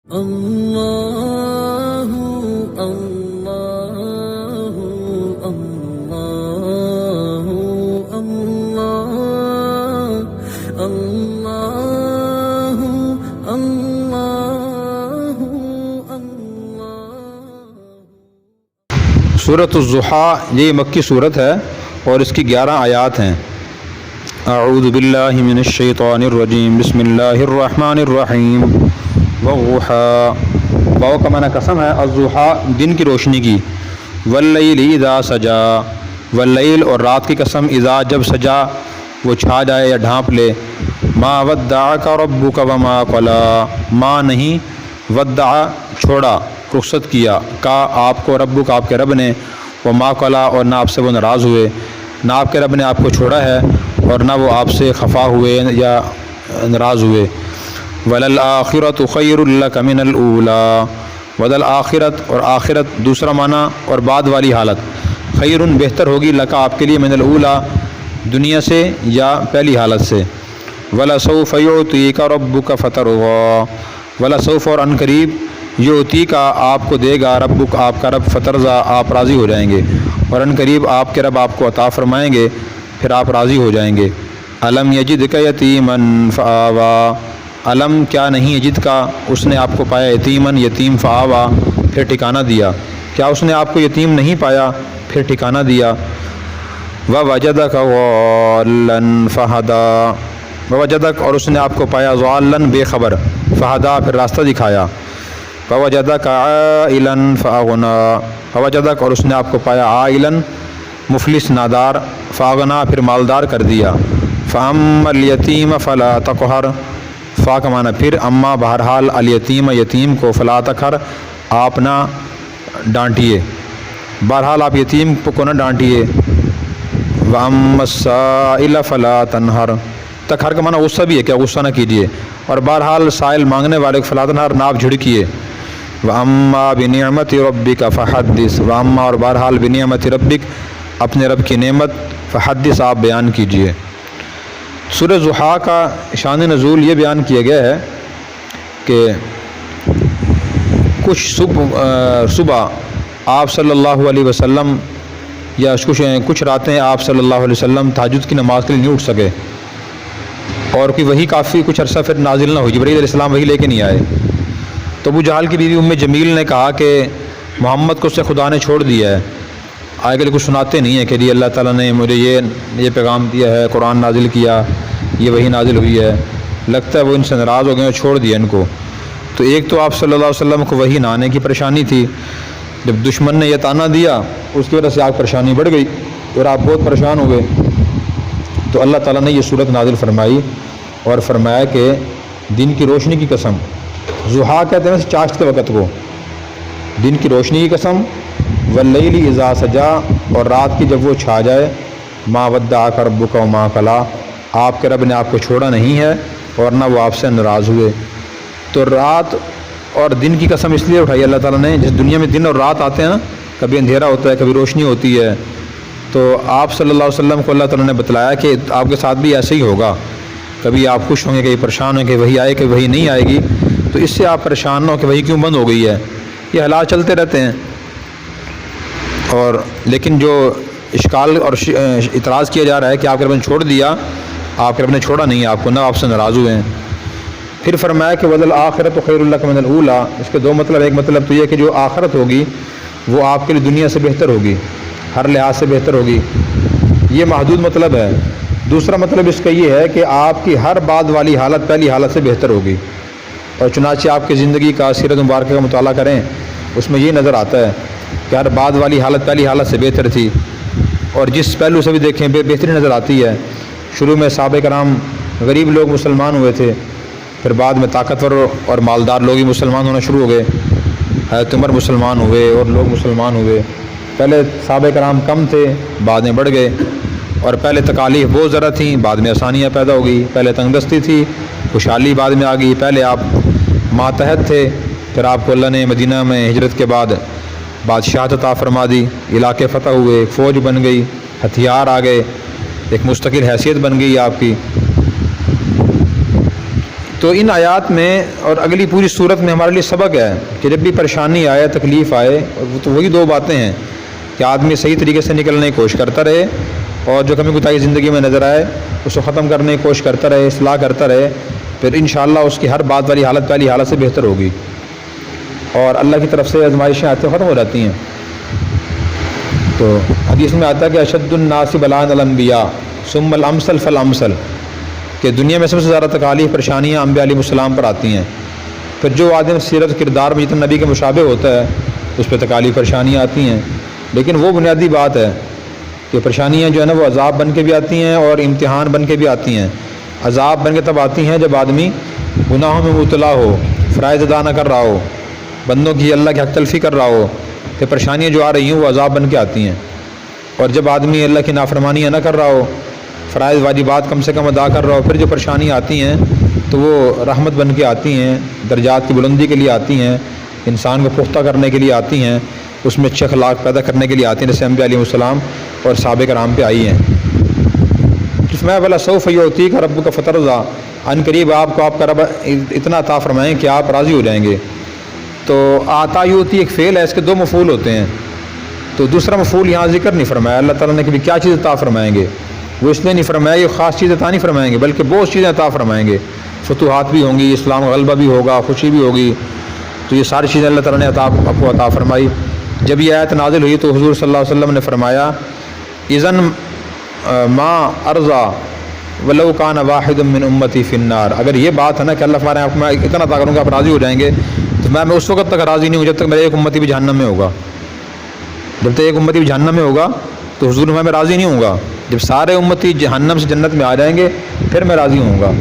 اللہ اللہ اللہ اللہ اللہ اللہ اللہ۔ سورۃ الضحیٰ یہ مکی صورت ہے اور اس کی 11 آیات ہیں۔ اعوذ باللہ من الشیطان الرجیم، بسم اللہ الرحمن الرحیم۔ والضحیٰ، واو کا معنی قسم ہے، الضحیٰ دن کی روشنی کی، واللیل اذا سجا، واللیل اور رات کی قسم، اذا جب سجا وہ چھا جائے یا ڈھانپ لے، ما ودعک ربک وما قلی، ما نہیں، ودع چھوڑا، رخصت کیا، کا آپ کو ربک آپ کے رب نے، وما قلی اور نہ آپ سے وہ ناراض ہوئے، نہ آپ کے رب نے آپ کو چھوڑا ہے اور نہ وہ آپ سے خفا ہوئے یا ناراض ہوئے۔ وَلَلْآخِرَةُ خَيْرٌ لَكَ مِنَ الْأُولَىٰ، وَلَلْآخِرَةُ اور آخرت دوسرا معنی اور بعد والی حالت، خیرٌ بہتر ہوگی لکا آپ کے لیے، من الأولیٰ دنیا سے یا پہلی حالت سے۔ وَلَسَوْفَ يُعْطِيكَ رَبُّكَ فَتَرْضَىٰ، وَلَسَوْفَ اور عن قریب، یعطیک آپ کو دے گا، ربک آپ کا رب، فترضیٰ آپ راضی ہو جائیں گے، اور عن قریب آپ کے رب آپ کو عطا فرمائیں گے، پھر آپ راضی ہو جائیں گے۔ الم یجدک یتیما فآویٰ، علم کیا نہیں یجد کا اس نے آپ کو پایا، یتیمن یتیم، فآویٰ پھر ٹھکانہ دیا، کیا اس نے آپ کو یتیم نہیں پایا پھر ٹھکانہ دیا۔ ووجدک ضالا فہدیٰ، ووجدک اور اس نے آپ کو پایا، ضالا بے خبر، فہدیٰ پھر راستہ دکھایا۔ ووجدک عائلا فاغنیٰ، ووجدک اور اس نے آپ کو پایا، عائلا مفلس نادار، فاغنیٰ پھر مالدار کر دیا۔ فاما الیتیم فلا تقہر، فا کا معنی پھر، اما بہرحال، الیتیم یتیم کو، فلا تقہر آپ نہ ڈانٹیے، بہرحال آپ یتیم کو نہ ڈانٹیے۔ واما السائل فلا تنہر، تقہر کا معنی غصہ بھی ہے، کیا غصہ نہ کیجیے، اور بہرحال سائل مانگنے والے کو، فلا تنہر نہ آپ جھڑکیے۔ واما بنعمت ربک فحدث، واما اور بہرحال بنعمت ربک اپنے رب کی نعمت، فحدث آپ بیان کیجیے۔ سورہ ضحیٰ کا شان نزول یہ بیان کیا گیا ہے کہ کچھ صبح آپ صلی اللہ علیہ وسلم یا کچھ راتیں آپ صلی اللہ علیہ وسلم تہجد کی نماز کے لیے نہیں اٹھ سکے، اور کہ وہی کافی کچھ عرصہ پھر نازل نہ ہوئی، جبرائیل علیہ السلام وہی لے کے نہیں آئے، تو ابو جہل کی بیوی ام جمیل نے کہا کہ محمد کو اس سے خدا نے چھوڑ دیا ہے، آگے کچھ سناتے نہیں ہیں کہ جی اللہ تعالیٰ نے مجھے یہ پیغام دیا ہے، قرآن نازل کیا، یہ وہی نازل ہوئی ہے، لگتا ہے وہ ان سے ناراض ہو گئے اور چھوڑ دیا ان کو۔ تو ایک تو آپ صلی اللہ علیہ وسلم کو وہی نہ آنے کی پریشانی تھی، جب دشمن نے یہ تانا دیا اس کی وجہ سے آپ پریشانی بڑھ گئی اور آپ بہت پریشان ہو گئے، تو اللہ تعالیٰ نے یہ صورت نازل فرمائی اور فرمایا کہ دن کی روشنی کی قسم، ضحیٰ کہتے ہیں چاشت کے وقت کو، دن کی روشنی کی قسم، واللیل اذا سجا اور رات کی جب وہ چھا جائے، ما ودعک ربک وما قلی آپ کے رب نے آپ کو چھوڑا نہیں ہے اور نہ وہ آپ سے ناراض ہوئے۔ تو رات اور دن کی قسم اس لیے اٹھائی اللہ تعالیٰ نے، جس دنیا میں دن اور رات آتے ہیں نا، کبھی اندھیرا ہوتا ہے کبھی روشنی ہوتی ہے، تو آپ صلی اللہ علیہ وسلم کو اللہ تعالیٰ نے بتلایا کہ آپ کے ساتھ بھی ایسے ہی ہوگا، کبھی آپ خوش ہوں گے کبھی پریشان ہوں گے کہ وہی آئے کہ وہی نہیں آئے گی، تو اس سے آپ پریشان نہ ہو کہ وہی کیوں بند ہو گئی ہے، یہ حالات چلتے رہتے ہیں۔ اور لیکن جو اشکال اور اعتراض کیا جا رہا ہے کہ آپ کے رب نے چھوڑ دیا، آپ کے رب نے چھوڑا نہیں آپ کو، نہ آپ سے ناراض ہوئے ہیں۔ پھر فرمایا کہ وَلَلْآخِرَةُ خَيْرٌ لَكَ مِنَ الْأُولَىٰ، اس کے دو مطلب، ایک مطلب تو یہ کہ جو آخرت ہوگی وہ آپ کے لیے دنیا سے بہتر ہوگی، ہر لحاظ سے بہتر ہوگی، یہ محدود مطلب ہے۔ دوسرا مطلب اس کا یہ ہے کہ آپ کی ہر بعد والی حالت پہلی حالت سے بہتر ہوگی، اور چنانچہ آپ کی زندگی کا سیرت مبارکہ کا مطالعہ کریں اس میں یہ نظر آتا ہے کہ ہر بعد والی حالت پہلی حالت سے بہتر تھی، اور جس پہلو سے بھی دیکھیں بہتری نظر آتی ہے۔ شروع میں صحابہ کرام غریب لوگ مسلمان ہوئے تھے، پھر بعد میں طاقتور اور مالدار لوگ ہی مسلمان ہونا شروع ہو گئے، حضرت عمر مسلمان ہوئے اور لوگ مسلمان ہوئے، پہلے صحابہ کرام کم تھے بعد میں بڑھ گئے، اور پہلے تکالیف بہت ذرا تھیں بعد میں آسانیاں پیدا ہو گئی، پہلے تنگ دستی تھی خوشحالی بعد میں آ گئی، پہلے آپ ماتحت تھے، پھر آپ کو اللہ نے مدینہ میں ہجرت کے بعد بادشاہت عطا فرما دی، علاقے فتح ہوئے، فوج بن گئی، ہتھیار آ گئے، ایک مستقل حیثیت بن گئی آپ کی۔ تو ان آیات میں اور اگلی پوری صورت میں ہمارے لیے سبق ہے کہ جب بھی پریشانی آئے، تکلیف آئے، اور وہ تو وہی دو باتیں ہیں کہ آدمی صحیح طریقے سے نکلنے کی کوشش کرتا رہے، اور جو کمی کوتاہی زندگی میں نظر آئے اس کو ختم کرنے کی کوشش کرتا رہے، اصلاح کرتا رہے، پھر انشاءاللہ اس کی ہر بات والی حالت پہلی حالت سے بہتر ہوگی، اور اللہ کی طرف سے آزمائشیں آتے ختم ہو جاتی ہیں۔ تو حدیث میں آتا ہے کہ اشد الناس بلاء الانبیاء ثم الامثل فالامثل، کہ دنیا میں سب سے زیادہ تکالیف پریشانیاں انبیاء علیہ السلام پر آتی ہیں، پھر جو آدمی سیرت کردار میں جتنا نبی کے مشابہ ہوتا ہے اس پہ تکالیف پریشانیاں آتی ہیں، لیکن وہ بنیادی بات ہے کہ پریشانیاں جو ہے نا وہ عذاب بن کے بھی آتی ہیں اور امتحان بن کے بھی آتی ہیں۔ عذاب بن کے تب آتی ہیں جب آدمی گناہوں میں مبتلا ہو، فرائض ادا نہ کر رہا ہو، بندوں کی اللہ کی حق تلفی کر رہا ہو، کہ پریشانیاں جو آ رہی ہیں وہ عذاب بن کے آتی ہیں، اور جب آدمی اللہ کی نافرمانیاں نہ کر رہا ہو، فرائض واجبات کم سے کم ادا کر رہا ہو، پھر جو پریشانیاں آتی ہیں تو وہ رحمت بن کے آتی ہیں، درجات کی بلندی کے لیے آتی ہیں، انسان کو پختہ کرنے کے لیے آتی ہیں، اس میں اچھے اخلاق پیدا کرنے کے لیے آتی ہیں، جیسے انبیاء علیہ السلام اور صحابہ کرام پہ آئی ہیں۔ میں بلا سوف یعطیک ربک فترضی، ان قریب آپ کو آپ کا رب اتنا عطا فرمائیں کہ آپ راضی ہو جائیں گے۔ تو عطا یعطی ایک فعل ہے، اس کے دو مفعول ہوتے ہیں، تو دوسرا مفعول یہاں ذکر نہیں فرمایا اللہ تعالیٰ نے کہ کیا چیز عطا فرمائیں گے، وہ اس لیے نہیں فرمایا یہ خاص چیز عطا نہیں فرمائیں گے، بلکہ بہت چیزیں عطا فرمائیں گے، فتوحات بھی ہوں گی، اسلام غلبہ بھی ہوگا، خوشی بھی ہوگی، تو یہ ساری چیزیں اللہ تعالیٰ نے آپ کو عطا فرمائی۔ جب یہ آیت نازل ہوئی تو حضور صلی اللہ علیہ وسلم نے فرمایا اذن ما ارضا ولو کان واحد من امتی فی النار، اگر یہ بات ہے نا کہ اللہ فرمائے آپ کو میں اتنا عطا کروں گا آپ راضی ہو جائیں گے، تو میں اس وقت تک راضی نہیں ہوں جب تک میرے ایک امتی بھی جہنم میں ہوگا، جب تک ایک امتی بھی جہنم میں ہوگا تو حضور میں راضی نہیں ہوں گا، جب سارے امتی جہنم سے جنت میں آ جائیں گے پھر میں راضی ہوں گا۔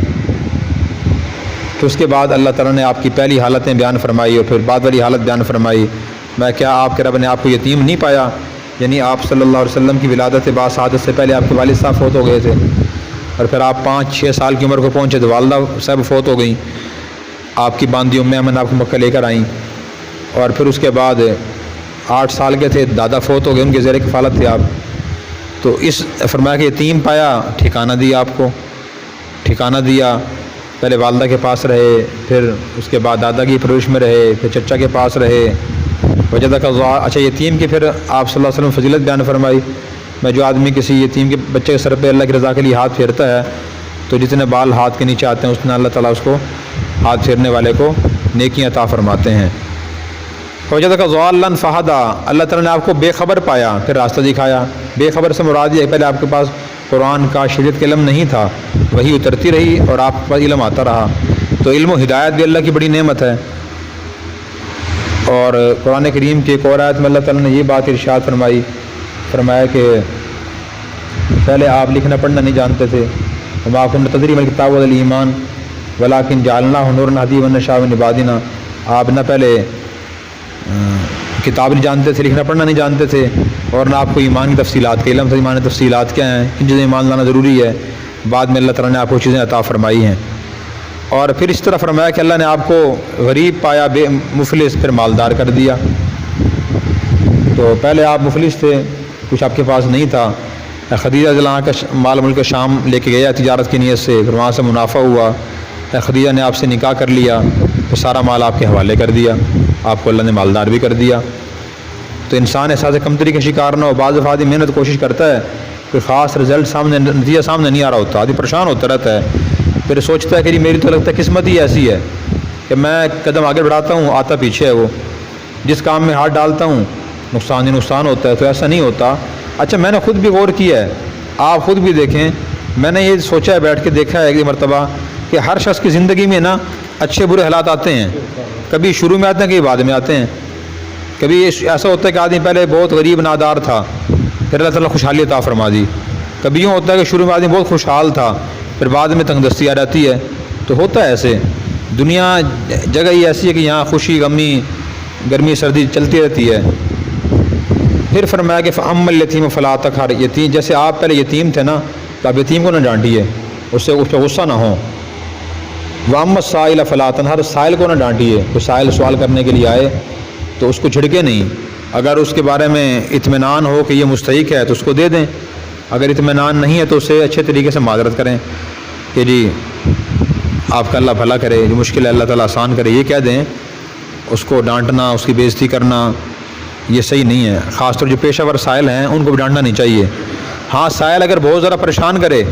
تو اس کے بعد اللہ تعالیٰ نے آپ کی پہلی حالتیں بیان فرمائی اور پھر بعد والی حالت بیان فرمائی، میں کیا آپ کے رب نے آپ کو یتیم نہیں پایا، یعنی آپ صلی اللہ علیہ وسلم کی ولادت بعد سعادت سے پہلے آپ کے والد صاحب فوت ہو گئے تھے، اور پھر آپ 5-6 سال کی عمر کو پہنچے تو والدہ صاحب فوت ہو گئیں، آپ کی باندھی ام ایمن آپ کو مکہ لے کر آئیں، اور پھر اس کے بعد 8 سال کے تھے دادا فوت ہو گئے، ان کے زیر کفالت تھے آپ، تو اس فرمایا کہ یتیم پایا، ٹھکانہ دیا آپ کو، ٹھکانہ دیا، پہلے والدہ کے پاس رہے، پھر اس کے بعد دادا کی پرورش میں رہے، پھر چچا کے پاس رہے، وجدہ کا اچھا یتیم کی پھر آپ صلی اللہ علیہ وسلم فضیلت بیان فرمائی، میں جو آدمی کسی یتیم کے بچے کے سر پہ اللہ کی رضا کے لیے ہاتھ پھیرتا ہے تو جتنے بال ہاتھ کے نیچے آتے ہیں اس نے اللہ تعالیٰ اس کو ہاتھ پھیرنے والے کو نیکیاں عطا فرماتے ہیں۔ وجدہ کا ضالا فہدا، اللہ تعالیٰ نے آپ کو بے خبر پایا پھر راستہ دکھایا، بے خبر سے مراد یہ ہے پہلے آپ کے پاس قرآن کا شریعت کا علم نہیں تھا، وہی اترتی رہی اور آپ کے پاس علم آتا رہا، تو علم و ہدایت بھی اللہ کی بڑی نعمت ہے۔ اور قرآن کریم کی ایک اور آیت میں اللہ تعالیٰ نے یہ بات ارشاد فرمایا کہ پہلے آپ لکھنا پڑھنا نہیں جانتے تھے، وما كنت تدری ما الکتاب ولا الایمان ولکن جعلناہ نورا نہدی من نشاء من عبادنا، آپ نہ پہلے کتاب نہیں جانتے تھے، لکھنا پڑھنا نہیں جانتے تھے، اور نہ آپ کو ایمان کی تفصیلات کا علم تھا، ایمان کی تفصیلات کیا ہیں، کن چیزیں ایمان لانا ضروری ہے، بعد میں اللہ تعالیٰ نے آپ کو چیزیں عطا فرمائی ہیں۔ اور پھر اس طرح فرمایا کہ اللہ نے آپ کو غریب پایا، بے مفلس، پھر مالدار کر دیا۔ تو پہلے آپ مفلس تھے، کچھ آپ کے پاس نہیں تھا، خدیجہ رضی اللہ عنہ کا مال ملک شام لے کے گیا تجارت کی نیت سے، پھر وہاں سے منافع ہوا، خدیجہ نے آپ سے نکاح کر لیا، پھر سارا مال آپ کے حوالے کر دیا، آپ کو اللہ نے مالدار بھی کر دیا۔ تو انسان احساس کمتری کا شکار نہ ہو، بعض دفعہ آدمی محنت کوشش کرتا ہے، کوئی خاص رزلٹ سامنے، نتیجہ سامنے نہیں آ رہا ہوتا، آدمی پریشان ہوتا رہتا ہے، پھر سوچتا ہے کہ میری تو لگتا ہے قسمت ہی ایسی ہے کہ میں قدم آگے بڑھاتا ہوں آتا پیچھے ہے، وہ جس کام میں ہاتھ ڈالتا ہوں نقصان ہی نقصان ہوتا ہے، تو ایسا نہیں ہوتا۔ اچھا میں نے خود بھی غور کیا ہے، آپ خود بھی دیکھیں، میں نے یہ سوچا ہے، بیٹھ کے دیکھا ہے ایک مرتبہ کہ ہر شخص کی زندگی میں نا اچھے برے حالات آتے ہیں، کبھی شروع میں آتے ہیں کبھی بعد میں آتے ہیں، کبھی ایسا ہوتا ہے کہ آدمی پہلے بہت غریب نادار تھا، پھر اللہ تعالیٰ خوشحالی عطا فرما دی، کبھی یوں ہوتا ہے کہ شروع میں آدمی بہت خوشحال تھا، پھر بعد میں تنگ دستی آ جاتی ہے، تو ہوتا ہے ایسے، دنیا جگہ ہی ایسی ہے کہ یہاں خوشی غمی گرمی سردی چلتی رہتی ہے۔ پھر فرمایا کہ فَأَمَّا الْيَتِيمَ فَلَا تَقْهَرْ، یتیم جیسے آپ پہلے یتیم تھے نا، تو آپ یتیم کو نہ ڈانٹیے، اس پہ غصہ نہ ہو۔ وَأَمَّا السَّائِلَ فَلَا تَنْهَرْ، سائل کو نہ ڈانٹیے، کوئی سائل سوال کرنے کے لیے آئے تو اس کو جھڑکے نہیں، اگر اس کے بارے میں اطمینان ہو کہ یہ مستحق ہے تو اس کو دے دیں، اگر اطمینان نہیں ہے تو اسے اچھے طریقے سے معذرت کریں کہ جی آپ کا اللہ بھلا کرے، جو مشکل ہے اللہ تعالیٰ آسان کرے، یہ کہہ دیں، اس کو ڈانٹنا، اس کی بے عزتی کرنا یہ صحیح نہیں ہے۔ خاص طور جو پیشہ ور سائل ہیں ان کو بھی ڈانٹنا نہیں چاہیے۔ ہاں سائل اگر بہت زیادہ پریشان کرے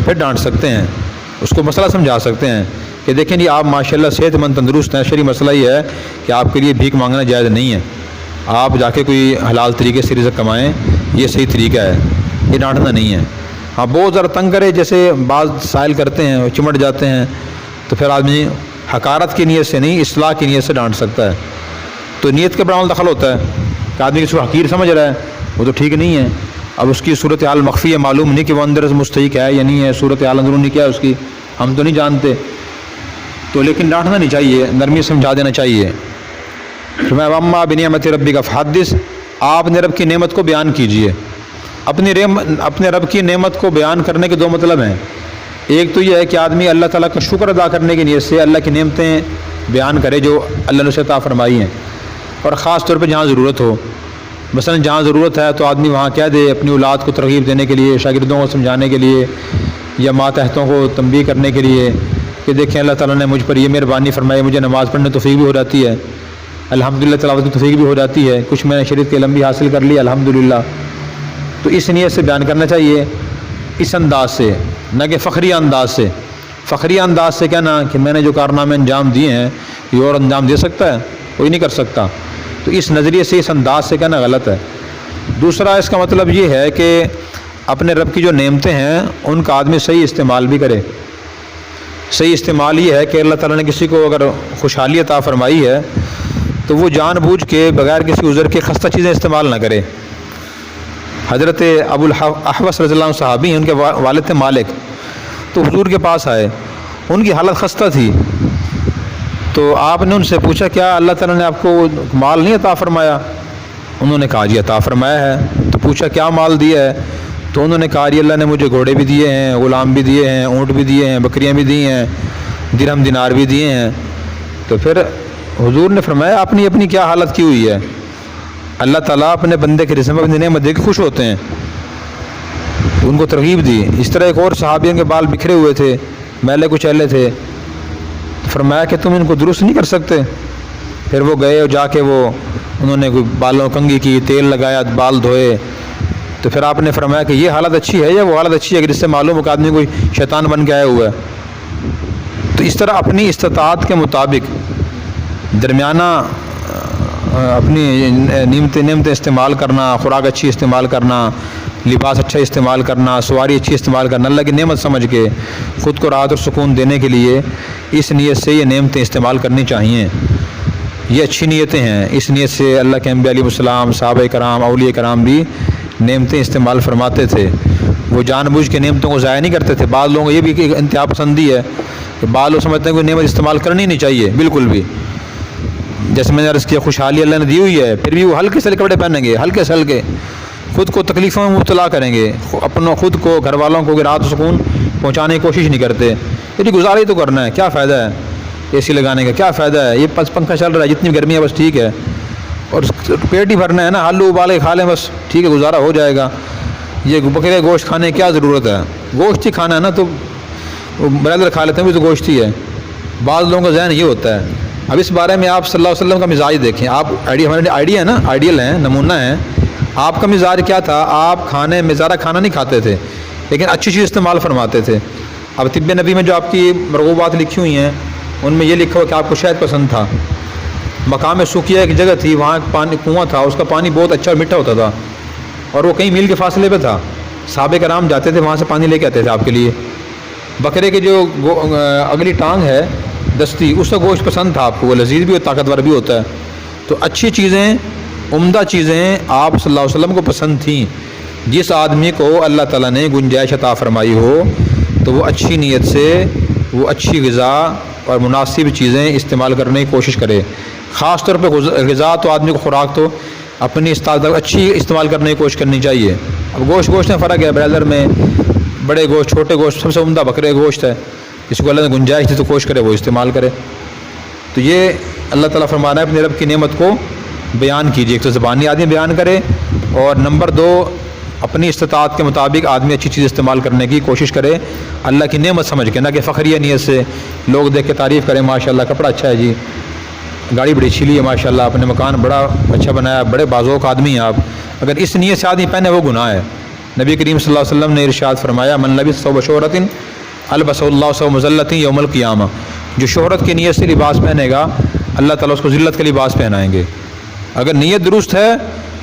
پھر ڈانٹ سکتے ہیں، اس کو مسئلہ سمجھا سکتے ہیں کہ دیکھیں جی آپ ماشاءاللہ صحت مند تندرست ہیں، شرعی مسئلہ یہ ہے کہ آپ کے لیے بھیک مانگنا جائز نہیں ہے، آپ جا کے کوئی حلال طریقے سے رزق کمائیں، یہ صحیح طریقہ ہے، یہ ڈانٹنا نہیں ہے۔ ہاں بہت زیادہ تنگ کرے، جیسے بعض سائل کرتے ہیں چمٹ جاتے ہیں، تو پھر آدمی حقارت کی نیت سے نہیں، اصلاح کی نیت سے ڈانٹ سکتا ہے۔ تو نیت کے برابر دخل ہوتا ہے کہ آدمی کسی کو حقیر سمجھ رہا ہے، وہ تو ٹھیک نہیں ہے۔ اب اس کی صورتحال مخفی ہے، معلوم نہیں کہ وہ اندر سے مستحق ہے یا نہیں ہے، صورتحال اندرونی کیا ہے اس کی ہم تو نہیں جانتے، تو لیکن ڈانٹنا نہیں چاہیے، نرمی سمجھا دینا چاہیے۔ میں وَأَمَّا بِنِعْمَتِ رَبِّكَ فَحَدِّثْ، آپ نے رب کی نعمت کو بیان کیجئے۔ اپنے رب کی نعمت کو بیان کرنے کے دو مطلب ہیں، ایک تو یہ ہے کہ آدمی اللہ تعالیٰ کا شکر ادا کرنے کی نیت سے اللہ کی نعمتیں بیان کرے جو اللہ نے اسے عطا فرمائی ہیں، اور خاص طور پہ جہاں ضرورت ہو، مثلا جہاں ضرورت ہے تو آدمی وہاں کہہ دے، اپنی اولاد کو ترغیب دینے کے لیے، شاگردوں کو سمجھانے کے لیے، یا ماتحتوں کو تنبیہ کرنے کے لیے کہ دیکھیں اللہ تعالیٰ نے مجھ پر یہ مہربانی فرمائی، مجھے نماز پڑھنے توفیق بھی ہو جاتی ہے، الحمدللہ تلاوت کی توفیق بھی ہو جاتی ہے، کچھ میں نے شریعت کے علم بھی حاصل کر لی الحمدللہ۔ تو اس نیت سے بیان کرنا چاہیے، اس انداز سے، نہ کہ فخری انداز سے۔ فخری انداز سے کہنا کہ میں نے جو کارنامے انجام دیے ہیں یہ اور انجام دے سکتا ہے، کوئی نہیں کر سکتا، تو اس نظریے سے، اس انداز سے کہنا غلط ہے۔ دوسرا اس کا مطلب یہ ہے کہ اپنے رب کی جو نعمتیں ہیں ان کا آدمی صحیح استعمال بھی کرے۔ صحیح استعمال یہ ہے کہ اللہ تعالیٰ نے کسی کو اگر خوشحالی عطا فرمائی ہے تو وہ جان بوجھ کے بغیر کسی عذر کے خستہ چیزیں استعمال نہ کرے۔ حضرت ابو الاحوص رضی اللہ عنہ صحابی ہیں، ان کے والد تھے مالک، تو حضور کے پاس آئے، ان کی حالت خستہ تھی، تو آپ نے ان سے پوچھا کیا اللہ تعالیٰ نے آپ کو مال نہیں عطا فرمایا؟ انہوں نے کہا جی عطا فرمایا ہے۔ تو پوچھا کیا مال دیا ہے؟ تو انہوں نے کہا جی اللہ نے مجھے گھوڑے بھی دیے ہیں، غلام بھی دیے ہیں، اونٹ بھی دیے ہیں، بکریاں بھی دی ہیں، درہم دینار بھی دیے ہیں۔ تو پھر حضور نے فرمایا اپنی کیا حالت کی ہوئی ہے، اللہ تعالیٰ اپنے بندے کے رزق میں اپنی نعمت دے کے خوش ہوتے ہیں، تو ان کو ترغیب دی۔ اس طرح ایک اور صحابی کے بال بکھرے ہوئے تھے، میلے کچیلے تھے، فرمایا کہ تم ان کو درست نہیں کر سکتے؟ پھر وہ گئے اور جا کے انہوں نے کوئی بالوں کنگھی کی، تیل لگایا، بال دھوئے، تو پھر آپ نے فرمایا کہ یہ حالت اچھی ہے یا وہ حالت اچھی ہے کہ جس سے معلوم ہو کہ آدمی کوئی شیطان بن کے آیا ہوا ہے۔ تو اس طرح اپنی استطاعت کے مطابق درمیانہ اپنی نعمتیں استعمال کرنا، خوراک اچھی استعمال کرنا، لباس اچھا استعمال کرنا، سواری اچھی استعمال کرنا، اللہ کی نعمت سمجھ کے خود کو راحت اور سکون دینے کے لیے اس نیت سے یہ نعمتیں استعمال کرنی چاہیے۔ یہ اچھی نیتیں ہیں، اس نیت سے اللہ کے انبیاء علیہ السلام، صحابہ کرام، اولیاء کرام بھی نعمتیں استعمال فرماتے تھے، وہ جان بوجھ کے نعمتوں کو ضائع نہیں کرتے تھے۔ بعض لوگوں کو یہ بھی کہ انتہا پسندی ہے کہ بعض لوگ سمجھتے ہیں کہ نعمت استعمال کرنی نہیں چاہیے بالکل بھی، جیسے میں نے عرض کیا خوشحالی اللہ نے دی ہوئی ہے، پھر بھی وہ ہلکے سے کپڑے پہنیں گے، ہلکے سے ہلکے، خود کو تکلیفوں میں مبتلا کریں گے، خود کو گھر والوں کو راحت و سکون پہنچانے کی کوشش نہیں کرتے۔ یہ گزارا ہی تو کرنا ہے، کیا فائدہ ہے اے سی لگانے کا، کیا فائدہ ہے، یہ پنکھا چل رہا ہے، جتنی گرمی ہے بس ٹھیک ہے، اور پیٹ ہی بھرنا ہے نا، آلو ابالے کھا لیں بس ٹھیک ہے، گزارا ہو جائے گا۔ یہ بکرے گوشت کھانے کی کیا ضرورت ہے، گوشت ہی کھانا ہے نا، تو برادر کھا لیتے ہیں بھی تو گوشت ہی ہے۔ بعض لوگوں کا ذہن یہ ہوتا ہے۔ اب اس بارے میں آپ صلی اللہ علیہ وسلم کا مزاج دیکھیں، آپ ہمارے آئیڈیا ہے نا، آئیڈیل ہیں، نمونہ ہیں، آپ کا مزاج کیا تھا؟ آپ کھانے میں زیادہ کھانا نہیں کھاتے تھے لیکن اچھی چیز استعمال فرماتے تھے۔ اب طب نبی میں جو آپ کی مرغوبات لکھی ہوئی ہیں ان میں یہ لکھا ہوا کہ آپ کو شہد پسند تھا، مقام سوکھیا ایک جگہ تھی، وہاں پانی کنواں تھا، اس کا پانی بہت اچھا اور میٹھا ہوتا تھا، اور وہ کئی میل کے فاصلے پہ تھا، صحابہ کرام جاتے تھے وہاں سے پانی لے کے آتے تھے آپ کے لیے۔ بکرے کے جو اگلی ٹانگ ہے دستی، اس کا گوشت پسند تھا آپ کو، وہ لذیذ بھی اور طاقتور بھی ہوتا ہے۔ تو اچھی چیزیں، عمدہ چیزیں آپ صلی اللہ علیہ وسلم کو پسند تھیں۔ جس آدمی کو اللہ تعالیٰ نے گنجائش عطا فرمائی ہو تو وہ اچھی نیت سے وہ اچھی غذا اور مناسب چیزیں استعمال کرنے کی کوشش کرے۔ خاص طور پہ غذا تو آدمی کو خوراک تو اپنی استعداد اچھی استعمال کرنے کی کوشش کرنی چاہیے۔ اب گوشت میں فرق ہے، برادر میں بڑے گوشت، چھوٹے گوشت، سب سے عمدہ بکرے گوشت ہے، جس کو اللہ نے گنجائش دی تو کوشش کرے وہ استعمال کرے۔ تو یہ اللہ تعالیٰ فرمانا ہے اپنے رب کی نعمت کو بیان کیجیے، ایک تو زبانی آدمی بیان کرے، اور نمبر 2 اپنی استطاعت کے مطابق آدمی اچھی چیز استعمال کرنے کی کوشش کرے اللہ کی نعمت سمجھ کے، نہ کہ فخریہ نیت سے لوگ دیکھ کے تعریف کریں ماشاءاللہ کپڑا اچھا ہے جی، گاڑی بڑی اچھی لی ہے ماشاءاللہ، اپنے مکان بڑا اچھا بنایا، بڑے بازوق آدمی ہیں آپ، اگر اس نیت سے آدمی پہنے وہ گناہ ہے۔ نبی کریم صلی اللہ علیہ وسلم نے ارشاد فرمایا من لبس ثوب شہرۃ البسہ اللہ ثوب مذلۃ یوم القیامہ، جو شہرت کی نیت سے لباس پہنے گا اللہ تعالیٰ اس کو ذلت کا لباس پہنائیں گے۔ اگر نیت درست ہے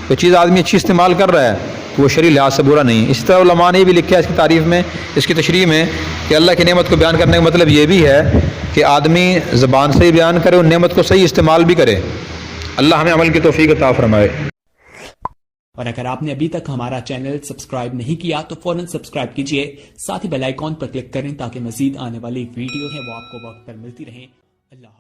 تو چیز آدمی اچھی استعمال کر رہا ہے تو وہ شرعی لحاظ سے برا نہیں۔ اسی طرح علماء نے یہ بھی لکھا ہے اس کی تعریف میں، اس کی تشریح میں، کہ اللہ کی نعمت کو بیان کرنے کا مطلب یہ بھی ہے کہ آدمی زبان سے ہی بیان کرے اور نعمت کو صحیح استعمال بھی کرے۔ اللہ ہمیں عمل کی توفیق عطا فرمائے۔ اور اگر آپ نے ابھی تک ہمارا چینل سبسکرائب نہیں کیا تو فوراً سبسکرائب کیجئے، ساتھ ہی بیل آئیکن پر کلک کریں تاکہ مزید آنے والی ویڈیو ہیں وہ آپ کو وقت پر ملتی رہیں۔ اللہ